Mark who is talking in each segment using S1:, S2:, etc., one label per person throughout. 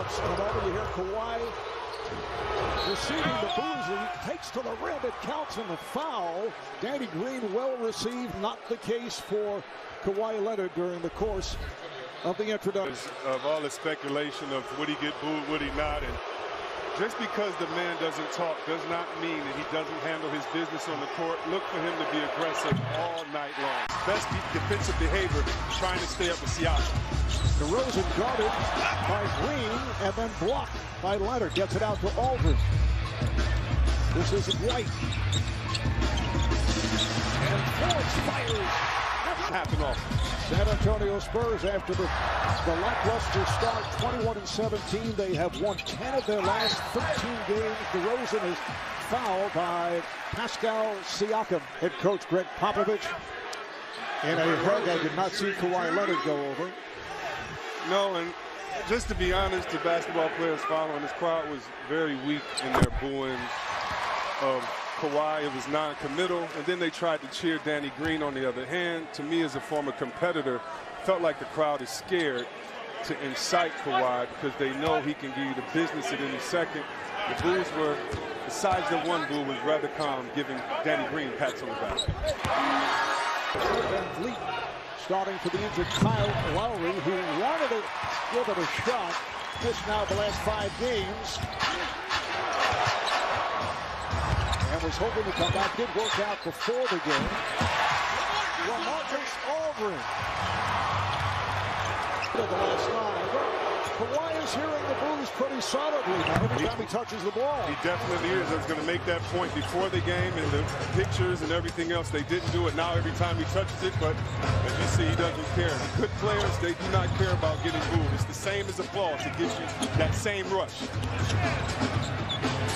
S1: starts. And over you hear Kawhi receiving the boos. He takes to the rim. It counts in the foul. Danny Green well received. Not the case for Kawhi Leonard during the course of the introduction.
S2: Of all the speculation of would he get booed, would he not, and just because the man doesn't talk does not mean that he doesn't handle his business on the court. Look for him to be aggressive all night long. Best defensive behavior, trying to stay up with Siakam.
S1: DeRozan guarded by Green and then blocked by Leonard. Gets it out to Aldridge. This is White. And Force fires.
S2: Happen off.
S1: San Antonio Spurs, after the lackluster start, 21-17. They have won 10 of their last 13 games. DeRozan is fouled by Pascal Siakam. Head coach Greg Popovich in a hug I did not see Kawhi Leonard go over.
S2: No, and just to be honest, the basketball players following this crowd was very weak in their booing of Kawhi. It was non-committal, and then they tried to cheer Danny Green on the other hand. To me, as a former competitor, felt like the crowd is scared to incite Kawhi because they know he can give you the business at any second. The boos were, besides the one boo, was rather calm, giving Danny Green pats on the back.
S1: Van Vliet starting for the injured Kyle Lowry, who wanted to give it a shot. Missed now the last 5 games. And was hoping to come back. Did work out before the game. LaMarcus Aldridge. The last 9. Kawhi is hearing the boos pretty solidly every time he touches the ball.
S2: He definitely is. I was going to make that point before the game, and the pictures and everything else. They didn't do it. Now every time he touches it, but as you see, he doesn't care. The good players, they do not care about getting booed. It's the same as applause. It gives you that same rush.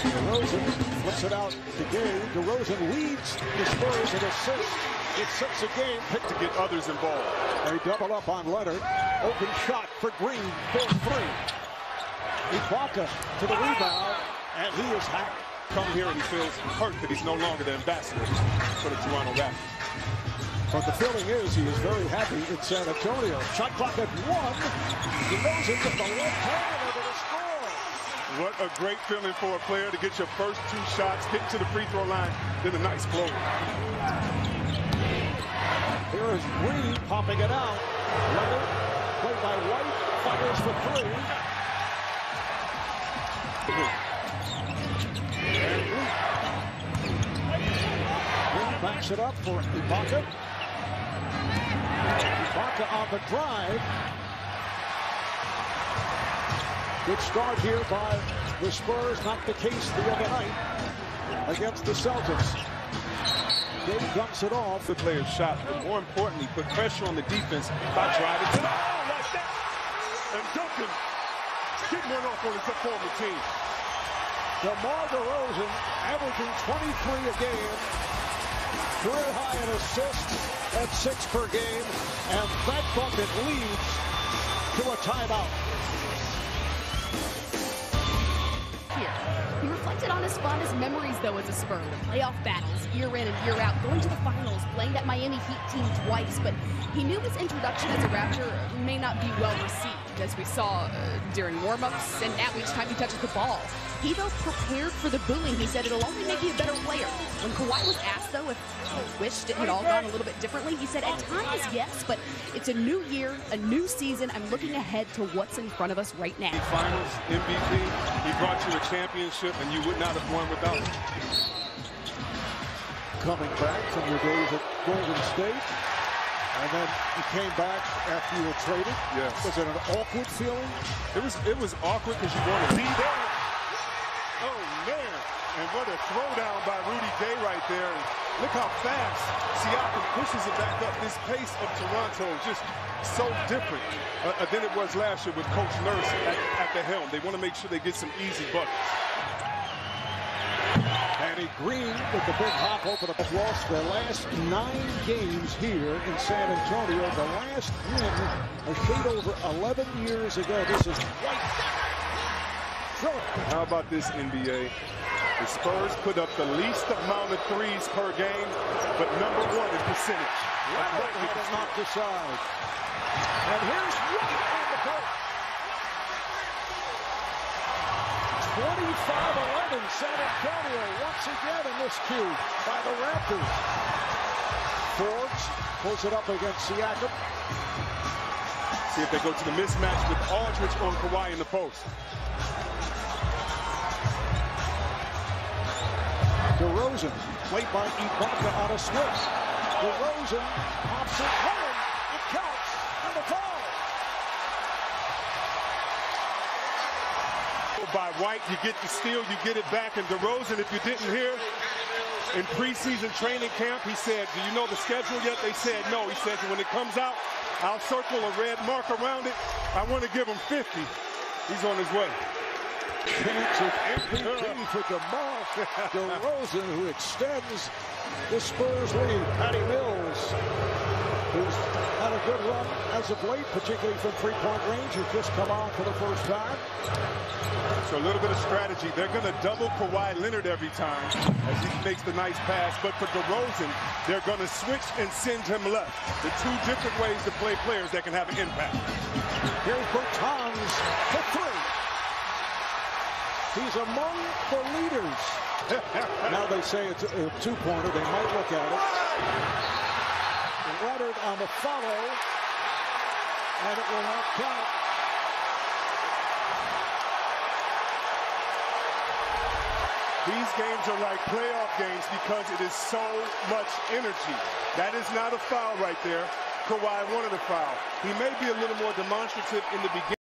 S1: DeRozan flips it out to Gay. DeRozan leads the Spurs in assists. It's 6 a game.
S2: Pick to get others involved.
S1: They double up on Leonard. Open shot for Green. For 3. Ibaka to the rebound, and he is hacked.
S2: Come here and he feels hurt that he's no longer the ambassador for the Toronto Raptors.
S1: But the feeling is he is very happy in San Antonio. Shot clock at 1. DeRozan with the left hand over the score.
S2: What a great feeling for a player to get your first 2 shots, get to the free throw line, then a nice blow.
S1: Here is Green popping it out. Leonard, played by White, fires for 3. Green backs it up for Ibaka. Ibaka on the drive. Good start here by the Spurs. Not the case the other night against the Celtics. Dave dumps it off.
S2: The player's shot, but more importantly, put pressure on the defense by driving to the ball like that. And Duncan getting one off on his former team.
S1: DeMar DeRozan averaging 23 a game. Career high in assists at 6 per game. And that bucket leads to a timeout.
S3: He reflected on his fondest memories, though, as a Spur. The playoff battles, year in and year out, going to the finals, playing that Miami Heat team twice. But he knew his introduction as a Raptor may not be well received, as we saw during warm-ups and now each time he touches the ball. He, though, prepared for the booing. He said it'll only make you a better player. When Kawhi was asked, though, if he wished it had all gone a little bit differently, he said, at times, yes, but it's a new year, a new season. I'm looking ahead to what's in front of us right now.
S2: Finals, MVP, he brought you a championship, and you would not have won without him.
S1: Coming back from your days at Golden State, and then you came back after you were traded.
S2: Yes.
S1: Was it an awkward feeling?
S2: It was awkward because you want to be there. Oh, man. And what a throwdown by Rudy Gay right there. And look how fast Siakam pushes it back up. This pace of Toronto is just so different than it was last year with Coach Nurse at the helm. They want to make sure they get some easy buckets.
S1: Danny Green with the big hop over the lost their last 9 games here in San Antonio. The last win a shade over 11 years ago. This is White.
S2: How about this, NBA? The Spurs put up the least amount of threes per game, but number 1 in percentage.
S1: White had to knock the side. And here's White on the break. 25-11, San Antonio once again in this queue by the Raptors. Forbes pulls it up against Siakam.
S2: See if they go to the mismatch with Aldridge on Kawhi in the post.
S1: DeRozan, played by Ibaka on a switch. DeRozan pops it home. It counts. And the foul.
S2: By White, you get the steal, you get it back. And DeRozan, if you didn't hear, in preseason training camp, he said, "Do you know the schedule yet?" They said no. He said, "When it comes out, I'll circle a red mark around it. I want to give him 50. He's on his way.
S1: Chance of MVP for DeMar. DeRozan, who extends the Spurs lead. Patty Mills, who's had a good run as of late, particularly from three-point range, has just come on for the first time.
S2: So a little bit of strategy. They're going to double Kawhi Leonard every time as he makes the nice pass. But for DeRozan, they're going to switch and send him left. The two different ways to play players that can have an impact.
S1: Here's Bertans for three. He's among the leaders. Now they say it's a two-pointer. They might look at it. Leonard on the follow, and it will not count.
S2: These games are like playoff games because it is so much energy. That is not a foul right there. Kawhi wanted a foul. He may be a little more demonstrative in the beginning.